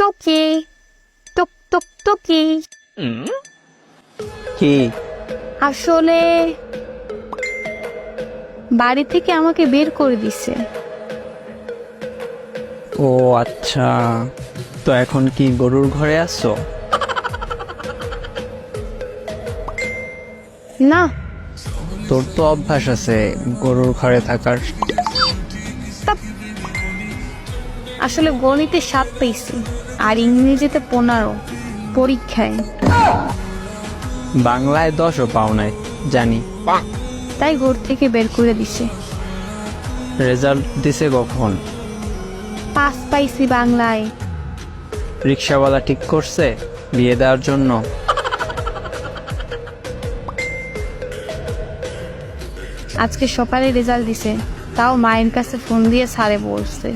টুকি টুক টুক টুকি। কি? আসলে বাড়ি থেকে আমাকে বের করে দিছে। ও আচ্ছা, তো এখন কি গরুর ঘরে আছো? না, তোর তো অভ্যাস আছে গরুর ঘরে থাকার। আসলে গণিতে 7 পেয়েছি আর ইংরেজিতে 15 পরীক্ষায়, বাংলায় 10ও পাও নাই জানি। তাই ঘর থেকে বের করে দিছে। রেজাল্ট দিছে কখন? 5 পাইছি বাংলায়। রিক্সাওয়ালা ঠিক করছে বিয়ে দেওয়ার জন্য? আজকে সকালে রেজাল্ট দিছে, তাও মায়ের কাছে ফোন দিয়ে স্যারে বলছে